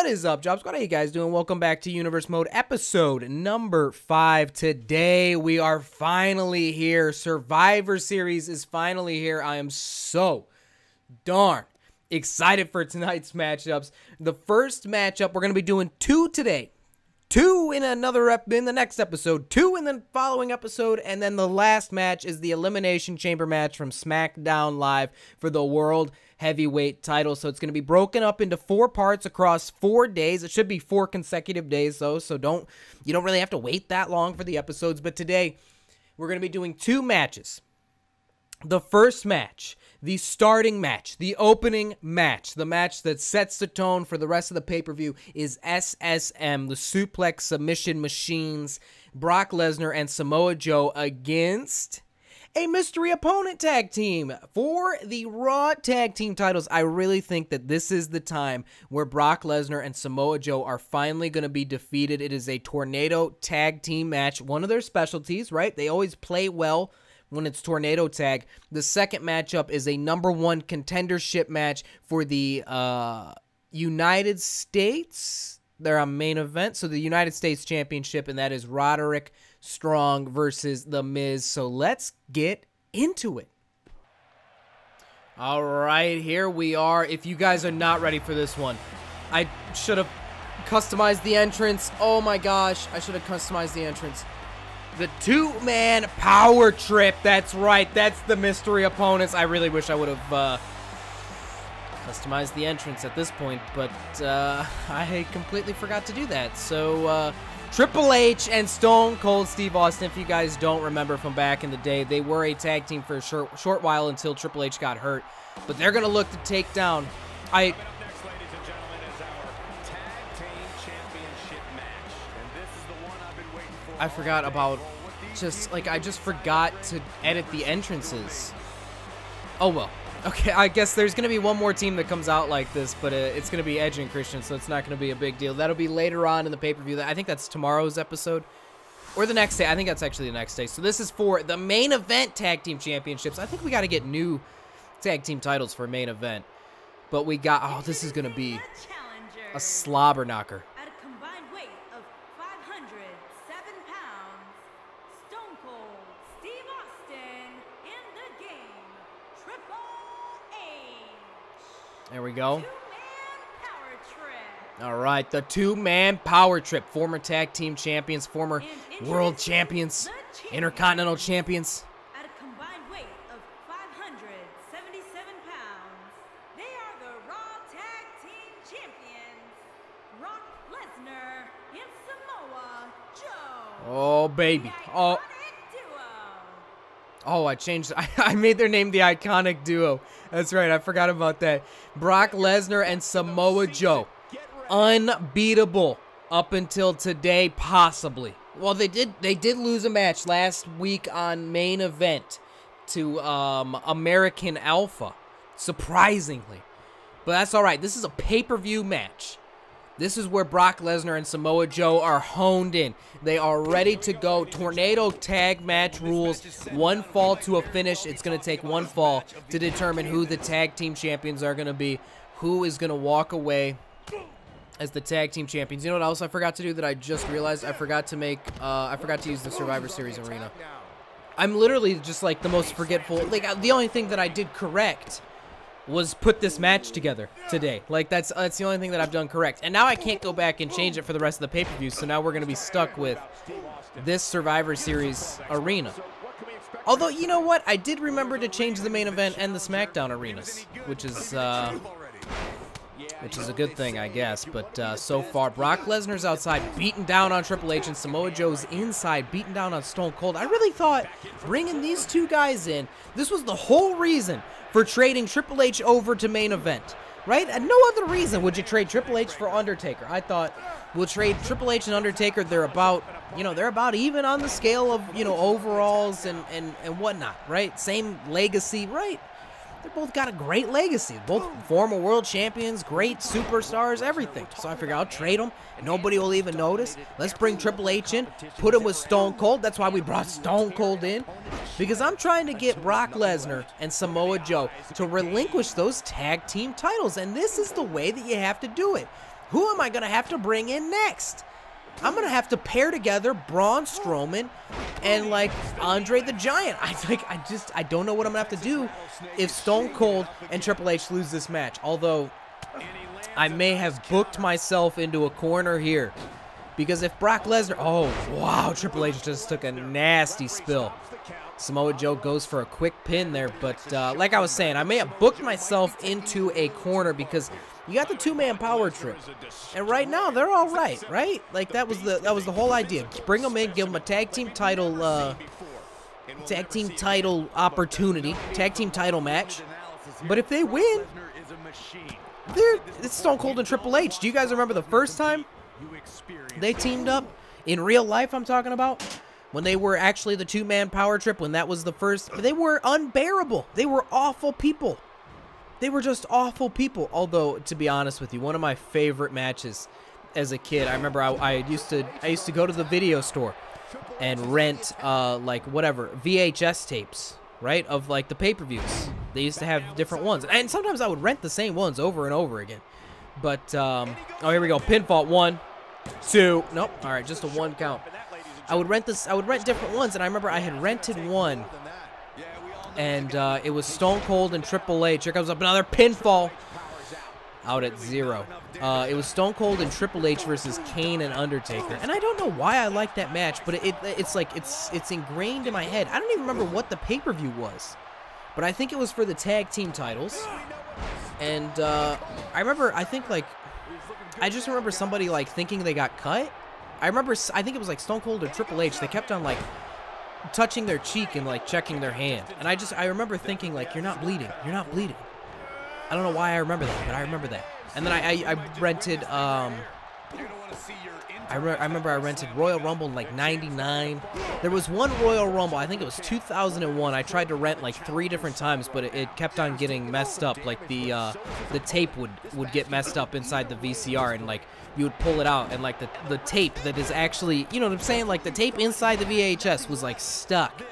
What is up, Job Squad? How you guys doing? Welcome back to Universe Mode episode number 5. Today we are finally here. Survivor Series is finally here. I am so darn excited for tonight's matchups. The first matchup, we're going to be doing 2 today. 2 in the next episode, 2 in the following episode, and then the last match is the Elimination Chamber match from SmackDown Live for the World Heavyweight title. So it's going to be broken up into 4 parts across 4 days. It should be 4 consecutive days though, so you don't really have to wait that long for the episodes. But today we're going to be doing 2 matches. The first match, the starting match, the opening match, the match that sets the tone for the rest of the pay-per-view is SSM, the Suplex Submission Machines, Brock Lesnar and Samoa Joe against a mystery opponent tag team for the Raw tag team titles. I really think that this is the time where Brock Lesnar and Samoa Joe are finally going to be defeated. It is a tornado tag team match, one of their specialties, right? They always play well when it's tornado tag. The second matchup is a #1 contendership match for the United States. They're on main event, so the United States Championship, and that is Roderick Strong versus The Miz. So let's get into it. All right, here we are. If you guys are not ready for this one, I should have customized the entrance. Oh my gosh, I should have customized the entrance. The 2-man power trip. That's right. That's the mystery opponents. I really wish I would have customized the entrance at this point, but I completely forgot to do that. So Triple H and Stone Cold Steve Austin, if you guys don't remember from back in the day, they were a tag team for a short while until Triple H got hurt. But they're going to look to take down... I forgot about I just forgot to edit the entrances. Oh well. Okay, I guess there's going to be one more team that comes out like this, but it's going to be Edge and Christian, so it's not going to be a big deal. That'll be later on in the pay-per-view. I think that's tomorrow's episode. Or the next day. I think that's actually the next day. So this is for the main event tag team championships. I think we got to get new tag team titles for main event. But we got... Oh, this is going to be a slobber knocker. There we go. All right, the 2-man power trip. Former tag team champions, former world champions, intercontinental champions. At a combined weight of 577 pounds, they are the Raw Tag Team Champions, Brock Lesnar and Samoa Joe. Oh, baby. Oh, I changed. I made their name the Iconic Duo. That's right. I forgot about that. Brock Lesnar and Samoa Joe. Unbeatable up until today, possibly. Well, they did lose a match last week on main event to American Alpha, surprisingly. But that's all right. This is a pay-per-view match. This is where Brock Lesnar and Samoa Joe are honed in. They are ready to go. Tornado tag match rules. 1 fall to a finish. It's going to take 1 fall to determine who the tag team champions are going to be. Who is going to walk away as the tag team champions. You know what else I forgot to do that I just realized? I forgot to use the Survivor Series arena. I'm literally just like the most forgetful. Like the only thing that I did correct was put this match together today. Like, that's the only thing that I've done correct. And now I can't go back and change it for the rest of the pay-per-view, so now we're going to be stuck with this Survivor Series arena. Although, you know what? I did remember to change the main event and the SmackDown arenas, which is a good thing, I guess. But so far, Brock Lesnar's outside, beating down on Triple H, and Samoa Joe's inside, beating down on Stone Cold. I really thought bringing these 2 guys in, this was the whole reason for trading Triple H over to main event, right? And no other reason would you trade Triple H for Undertaker. I thought we'll trade Triple H and Undertaker. They're about even on the scale of, overalls and whatnot, right? Same legacy, right? They both got a great legacy. Both former world champions, great superstars, everything. So I figured I'll trade them. Nobody will even notice. Let's bring Triple H in, put him with Stone Cold. That's why we brought Stone Cold in. Because I'm trying to get Brock Lesnar and Samoa Joe to relinquish those tag team titles. And this is the way that you have to do it. Who am I going to have to bring in next? I'm going to have to pair together Braun Strowman and, like, Andre the Giant. I don't know what I'm going to have to do if Stone Cold and Triple H lose this match. Although, I may have booked myself into a corner here. Because if Brock Lesnar... Oh, wow, Triple H just took a nasty spill. Samoa Joe goes for a quick pin there. But, like I was saying, I may have booked myself into a corner because... You got the two-man power trip, and right now they're all right? Like that was the whole idea. Bring them in, give them a tag team title opportunity, tag team title match. But if they win, it's Stone Cold and Triple H. Do you guys remember the first time they teamed up in real life? I'm talking about when they were actually the two-man power trip. When that was the first, they were unbearable. They were awful people. They were just awful people. Although, to be honest with you, one of my favorite matches as a kid, I remember I used to go to the video store and rent like whatever VHS tapes, right, of like the pay-per-views. They used to have different ones, and sometimes I would rent the same ones over and over again. But oh, here we go, pinfall, 1, 2, nope, all right, just a 1 count. I would rent different ones, and I remember I had rented one. And it was Stone Cold and Triple H. Here comes up another pinfall. Out at 0. It was Stone Cold and Triple H versus Kane and Undertaker. And I don't know why I like that match, but it's ingrained in my head. I don't even remember what the pay-per-view was. But I think it was for the tag team titles. And I just remember somebody like thinking they got cut. I think it was like Stone Cold or Triple H. They kept on like touching their cheek and like checking their hand, and I remember thinking like, you're not bleeding. I don't know why I remember that, but I remember that. And then I rented I remember I rented Royal Rumble in like '99. There was one Royal Rumble, I think it was 2001. I tried to rent like 3 different times, but it kept on getting messed up. Like the tape would get messed up inside the VCR, and like you would pull it out, and like the tape that is actually, you know what I'm saying, like the tape inside the VHS was like stuck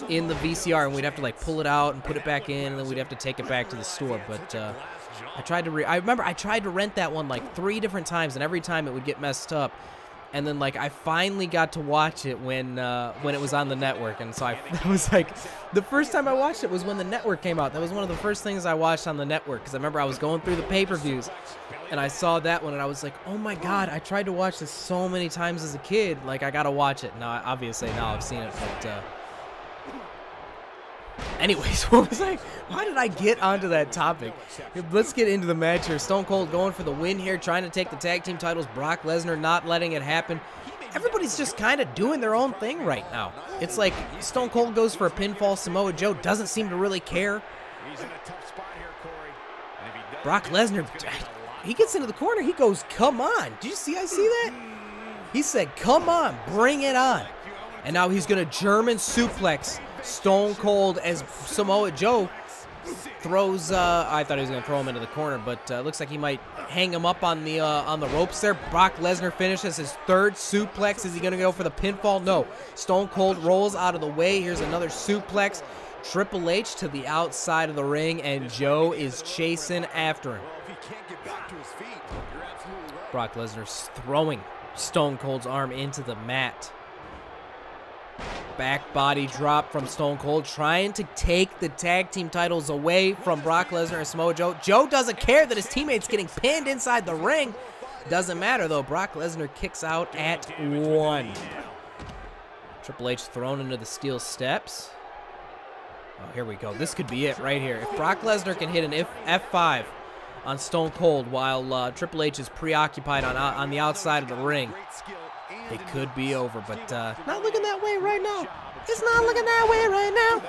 in the VCR, and we'd have to like pull it out and put it back in, and then we'd have to take it back to the store. But I remember I tried to rent that one like 3 different times, and every time it would get messed up. And then like I finally got to watch it when it was on the network, and so that was like the first time I watched it was when the network came out. That was one of the first things I watched on the network, because I remember I was going through the pay-per-views and I saw that one, and I was like, oh my god, I tried to watch this so many times as a kid, like I gotta watch it. Now obviously now I've seen it, but anyways, what was why did I get onto that topic? Let's get into the match here. Stone Cold going for the win here, trying to take the tag team titles. Brock Lesnar not letting it happen. Everybody's just kind of doing their own thing right now. It's like Stone Cold goes for a pinfall. Samoa Joe doesn't seem to really care. Brock Lesnar, he gets into the corner. He goes, come on. Did you see? I see that? He said, come on, bring it on. And now he's going to German suplex Stone Cold as Samoa Joe throws, I thought he was going to throw him into the corner, but looks like he might hang him up on the ropes there. Brock Lesnar finishes his 3rd suplex. Is he going to go for the pinfall? No. Stone Cold rolls out of the way. Here's another suplex. Triple H to the outside of the ring, and Joe is chasing after him. Brock Lesnar's throwing Stone Cold's arm into the mat. Back body drop from Stone Cold, trying to take the tag team titles away from Brock Lesnar and Samoa Joe. Joe doesn't care that his teammate's getting pinned inside the ring. Doesn't matter, though. Brock Lesnar kicks out at 1. Triple H thrown into the steel steps. Oh, here we go. This could be it right here. If Brock Lesnar can hit an F5 on Stone Cold while Triple H is preoccupied on the outside of the ring, it could be over, but not looking that way right now. It's not looking that way right now.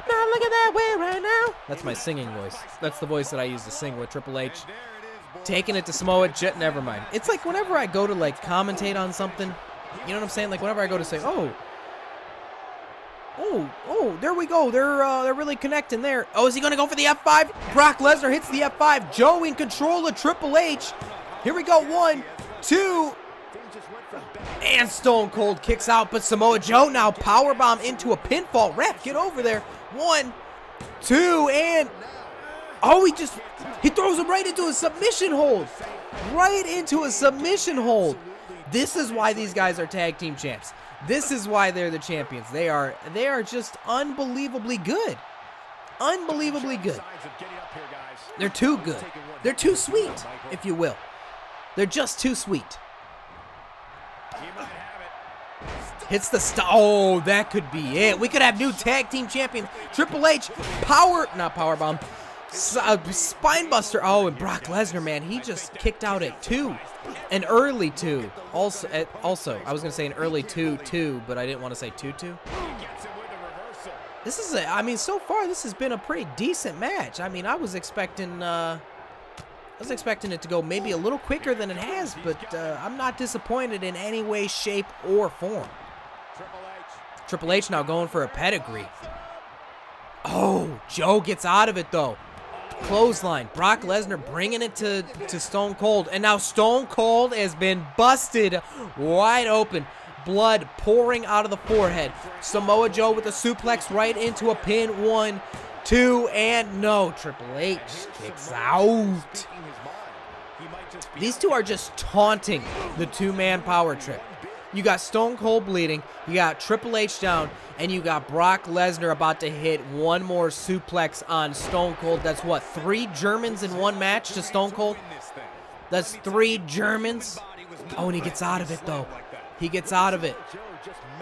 Not looking that way right now. That's my singing voice. That's the voice that I use to sing with. Triple H taking it to Samoa Joe. Never mind. It's like whenever I go to like commentate on something, you know what I'm saying? Like whenever I go to say, oh, there we go. They're really connecting there. Oh, is he gonna go for the F5? Brock Lesnar hits the F5. Joe in control of Triple H. Here we go. 1, 2. And Stone Cold kicks out, but Samoa Joe now powerbomb into a pinfall. Ref, get over there. 1, 2, and oh, he throws him right into a submission hold. Right into a submission hold. This is why these guys are tag team champs. This is why they're the champions. They are just unbelievably good. Unbelievably good. They're too good. They're too sweet, if you will. They're just too sweet. Hits the oh, that could be it. We could have new tag team champions. Triple H, not powerbomb. Spine buster. Oh, and Brock Lesnar, man, he just kicked out at 2. An early 2. Also, I was going to say an early 2-2, but I didn't want to say 2-2. This is I mean, so far this has been a pretty decent match. I mean, I was expecting it to go maybe a little quicker than it has, but I'm not disappointed in any way, shape, or form. Triple H now going for a pedigree. Oh, Joe gets out of it though. Clothesline. Brock Lesnar bringing it to Stone Cold, and now Stone Cold has been busted wide open. Blood pouring out of the forehead. Samoa Joe with a suplex right into a pin. 1, 2, and no. Triple H kicks out. These two are just taunting the two-man power trip. You got Stone Cold bleeding, you got Triple H down, and you got Brock Lesnar about to hit one more suplex on Stone Cold. That's what, 3 Germans in one match to Stone Cold? That's 3 Germans. Oh, and he gets out of it, though. He gets out of it.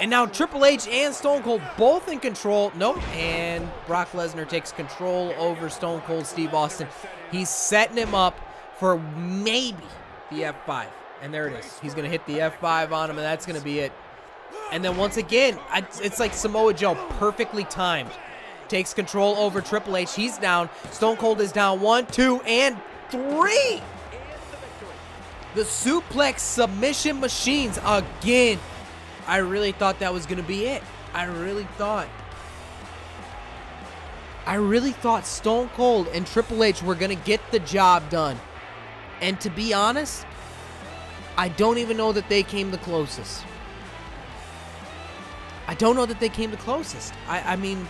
And now Triple H and Stone Cold both in control. Nope. And Brock Lesnar takes control over Stone Cold Steve Austin. He's setting him up for maybe the F5. And there it is. He's going to hit the F5 on him, and that's going to be it. And then once again, it's like Samoa Joe, perfectly timed. Takes control over Triple H. He's down. Stone Cold is down. 1, 2, and 3. The suplex submission machines again. I really thought that was going to be it. I really thought Stone Cold and Triple H were going to get the job done. And to be honest, I don't even know that they came the closest. I mean,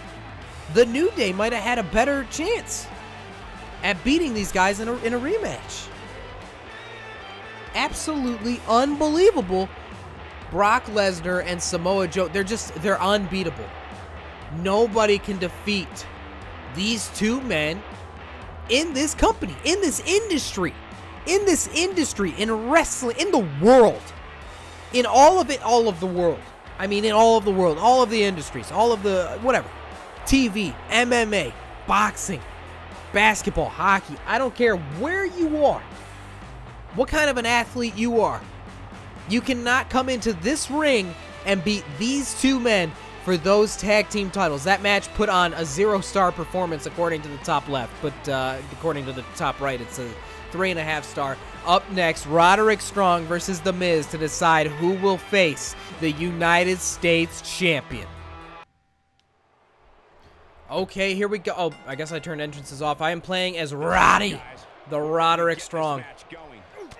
the New Day might have had a better chance at beating these guys in a rematch. Absolutely unbelievable. Brock Lesnar and Samoa Joe, they're unbeatable. Nobody can defeat these two men in this company, in this industry, in wrestling, in the world. In all of it, all of the world. I mean, in all of the world, all of the industries, all of the, whatever. TV, MMA, boxing, basketball, hockey. I don't care where you are, what kind of an athlete you are. You cannot come into this ring and beat these two men for those tag team titles. That match put on a 0-star performance according to the top left, but according to the top right, it's a 3.5-star. Up next, Roderick Strong versus The Miz to decide who will face the United States champion. Okay, here we go. Oh, I guess I turned entrances off. I am playing as Roddy, the Roderick Strong.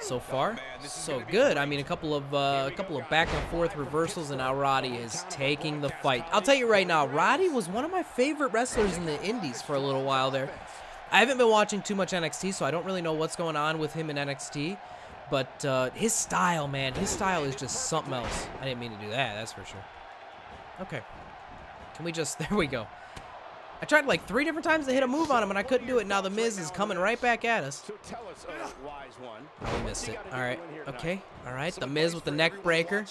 So far, so good. I mean, a couple of back and forth reversals, and now Roddy is taking the fight. I'll tell you right now, Roddy was one of my favorite wrestlers in the indies for a little while there. I haven't been watching too much NXT, so I don't really know what's going on with him in NXT. But his style, man, his style is just something else. I didn't mean to do that, that's for sure. Okay. Can we just, there we go. I tried like 3 different times to hit a move on him, and I couldn't do it. Now The Miz is coming right back at us. Oh, we missed it. All right. Okay. All right. The Miz with the neck breaker.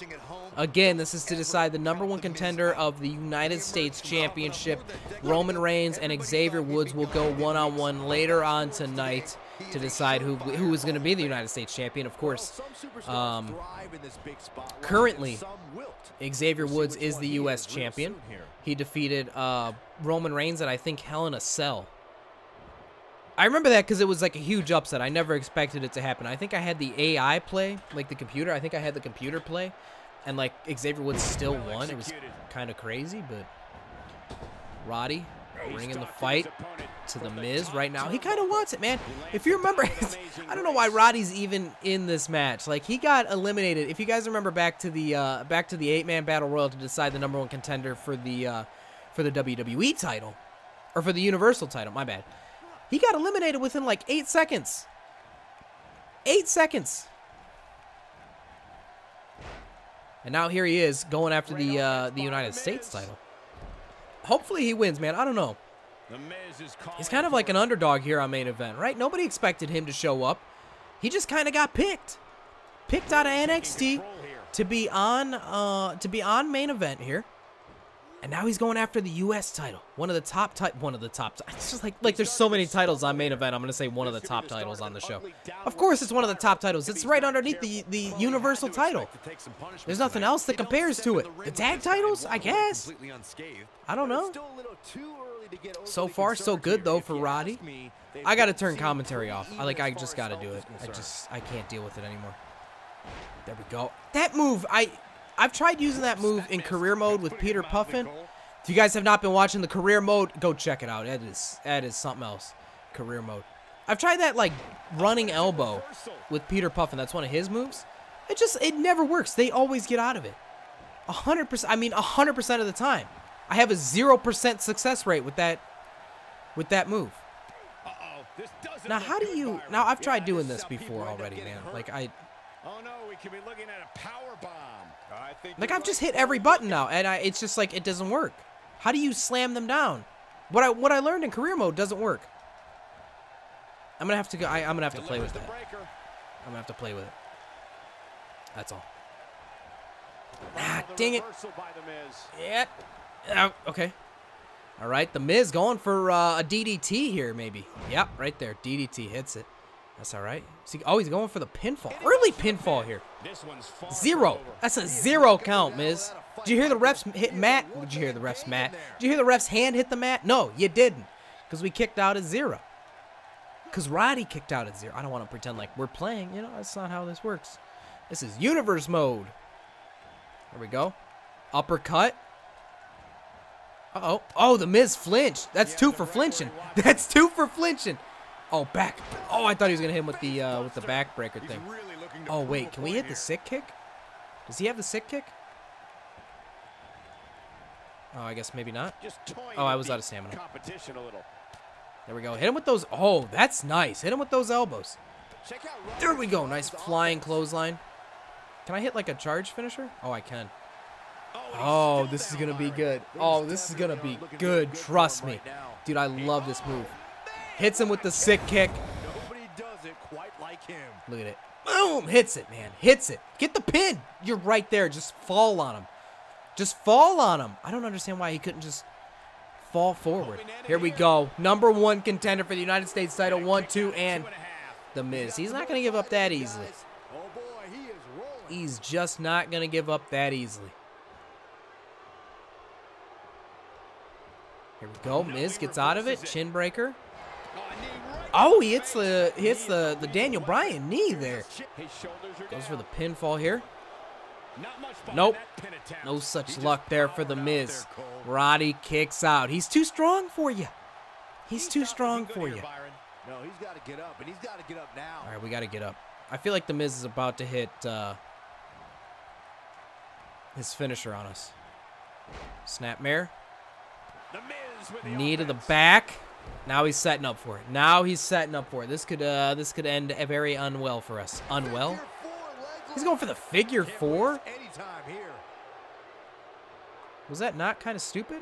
Again, this is to decide the #1 contender of the United States Championship. Roman Reigns and Xavier Woods will go one-on-one later on tonight to decide who is going to be the United States champion. Of course, currently, Xavier Woods is the U.S. champion. He defeated Roman Reigns at, I think, Hell in a Cell. I remember that because it was like a huge upset. I never expected it to happen. I think I had the AI play, like the computer. I think I had the computer play, and like Xavier Woods still won. It was kind of crazy, but Roddy bringing the fight to The Miz right now. He kind of wants it, man. If you remember, I don't know why Roddy's even in this match. Like, he got eliminated. If you guys remember back to the 8-man battle royal to decide the #1 contender for the WWE title, or for the Universal title, my bad. He got eliminated within like 8 seconds. 8 seconds. And now here he is going after the United States title. Hopefully he wins, man. I don't know. He's kind of like an underdog here on main event, right? Nobody expected him to show up. He just kind of got picked out of NXT to be on main event here. And now he's going after the U.S. title, one of the top. It's just like there's so many titles on main event. I'm gonna say one of the top titles on the show. Of course, it's one of the top titles. It's right underneath the Universal title. There's nothing else that compares to it. The tag titles, I guess. I don't know. So far, so good though for Roddy. I gotta turn commentary off. I just gotta do it. I can't deal with it anymore. There we go. That move, I've tried using that move in career mode with Peter Puffin. If you guys have not been watching the career mode, go check it out. That is something else. Career mode. I've tried that like running elbow with Peter Puffin. That's one of his moves. It never works. They always get out of it. 100%. I mean, 100% of the time. I have a 0% success rate with that move. Now, how do you? Now, I've tried doing this before already, man. Oh no, we could be looking at a power bomb. I've just hit every button now, and it's just like it doesn't work. How do you slam them down? What I learned in career mode doesn't work. I'm gonna have to go. I'm gonna have to play with that. I'm gonna have to play with it. That's all. Ah, dang it. Yeah. Okay. All right, the Miz going for a DDT here, maybe. Yep, right there. DDT hits it. That's all right. See, oh, he's going for the pinfall. Early pinfall here. 0. That's a 0 count, Miz. Did you hear the refs hit Matt? Did you hear the refs, Matt? Did you hear the ref's hand hit the mat? No, you didn't. Because we kicked out at 0. Because Roddy kicked out at 0. I don't want to pretend like we're playing. You know, that's not how this works. This is universe mode. There we go. Uppercut. Uh-oh. Oh, the Miz flinched. That's 2 for flinching. That's 2 for flinching. Oh, back. Oh, I thought he was going to hit him with the backbreaker thing. Oh, wait. Can we hit the sick kick? Does he have the sick kick? Oh, I guess maybe not. Oh, I was out of stamina. There we go. Hit him with those. Oh, that's nice. Hit him with those elbows. There we go. Nice flying clothesline. Can I hit like a charge finisher? Oh, I can. Oh, this is going to be good. Oh, this is going to be good. Trust me. Dude, I love this move. Hits him with the sick kick. Nobody does it quite like him. Look at it. Boom. Hits it, man. Hits it. Get the pin. You're right there. Just fall on him. Just fall on him. I don't understand why he couldn't just fall forward. Here we go. Number 1 contender for the United States title. 1, 2, and the Miz. He's not going to give up that easily. He's just not going to give up that easily. Here we go. Miz gets out of it. Chin breaker. Oh, he hits the Daniel Bryan knee there. Goes for the pinfall here. Nope. No such luck there for the Miz. Roddy kicks out. He's too strong for you. He's too strong for you. No, he's got to get up, and he's got to get up now. All right, we got to get up. I feel like the Miz is about to hit his finisher on us. Snapmare. Knee to the back. Now he's setting up for it. Now he's setting up for it. This could end very unwell for us. Unwell? He's going for the figure 4? Was that not kind of stupid?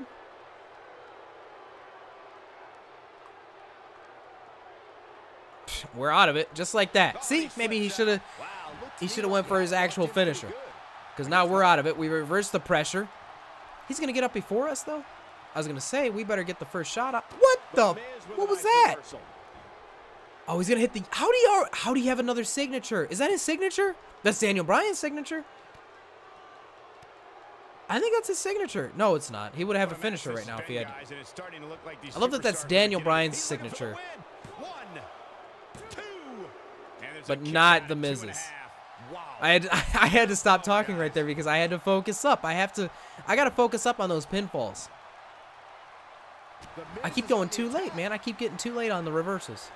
We're out of it, just like that. See, maybe he should have went for his actual finisher. Because now we're out of it. We reversed the pressure. He's gonna get up before us, though. I was gonna say we better get the first shot up. What was that? Oh, he's gonna hit the. How do you have another signature? Is that his signature? That's Daniel Bryan's signature. I think that's his signature. No, it's not. He would have a finisher right now if he had. I love that that's Daniel Bryan's signature. But not the Miz's. I had to stop talking right there because I had to focus up. I gotta focus up on those pinfalls. I keep going too late, man. I keep getting too late on the reversals.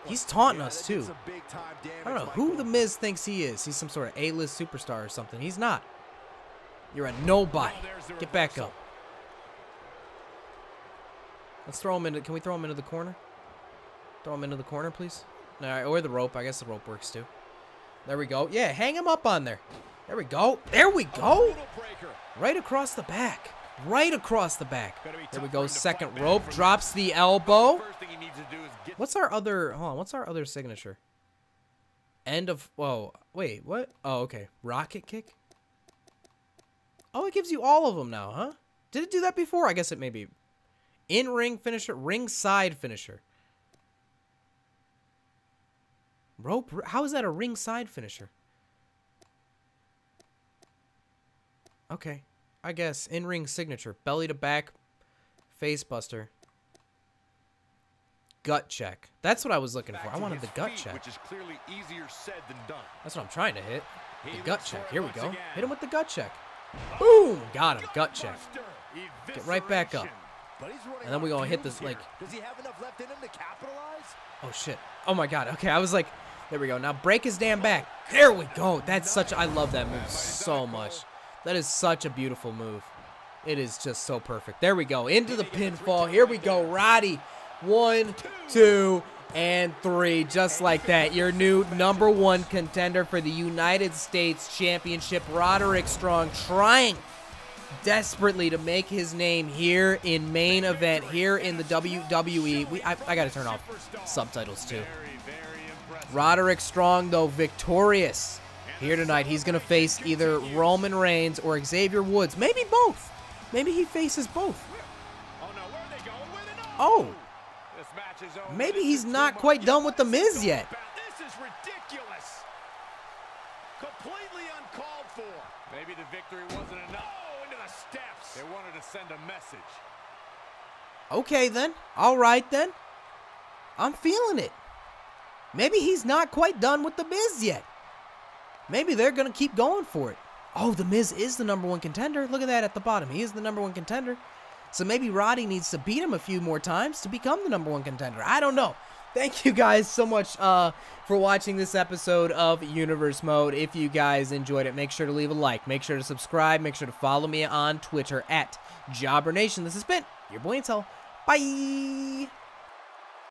He's taunting us too. I don't know who the Miz thinks he is. He's some sort of A-list superstar or something. He's not. You're a nobody. Get back up. Let's throw him into. Can we throw him into the corner? Throw him into the corner, please. All right, or the rope. I guess the rope works too. There we go. Yeah, hang him up on there. There we go. There we go. Right across the back. Right across the back. There we go. Second rope. Drops the elbow. What's our other... Hold on. What's our other signature? End of... Whoa. Wait, what? Oh, okay. Rocket kick? Oh, it gives you all of them now, huh? Did it do that before? I guess it may be. In-ring finisher. Ringside finisher. Rope? How is that a ringside finisher? Okay. I guess. In-ring signature. Belly to back. Face buster. Gut check. That's what I was looking for. I wanted the gut check. Which is clearly easier said than done. That's what I'm trying to hit. The gut check. Here we go. Hit him with the gut check. Boom! Got him. Gut check. Get right back up. And then we're going to hit this, like... Does he have enough left in him to capitalize? Oh, shit. Oh, my God. Okay, I was like... There we go. Now break his damn back. There we go. That's such... I love that move so much. That is such a beautiful move. It is just so perfect. There we go. Into the pinfall. Here we go. Roddy. 1, 2, and 3. Just like that. Your new #1 contender for the United States Championship. Roderick Strong trying desperately to make his name here in main event, here in the WWE. I got to turn off subtitles too. Roderick Strong, though, victorious here tonight. He's going to face either Roman Reigns or Xavier Woods. Maybe both. Maybe he faces both. Oh. Maybe he's not quite done with The Miz yet. This is ridiculous. Completely uncalled for. Maybe the victory wasn't enough. Oh, into the steps. They wanted to send a message. Okay, then. All right, then. I'm feeling it. Maybe he's not quite done with The Miz yet. Maybe they're going to keep going for it. Oh, The Miz is the #1 contender. Look at that at the bottom. He is the #1 contender. So maybe Roddy needs to beat him a few more times to become the #1 contender. I don't know. Thank you guys so much for watching this episode of Universe Mode. If you guys enjoyed it, make sure to leave a like. Make sure to subscribe. Make sure to follow me on Twitter at JobberNation. This has been your boy Intel. Bye.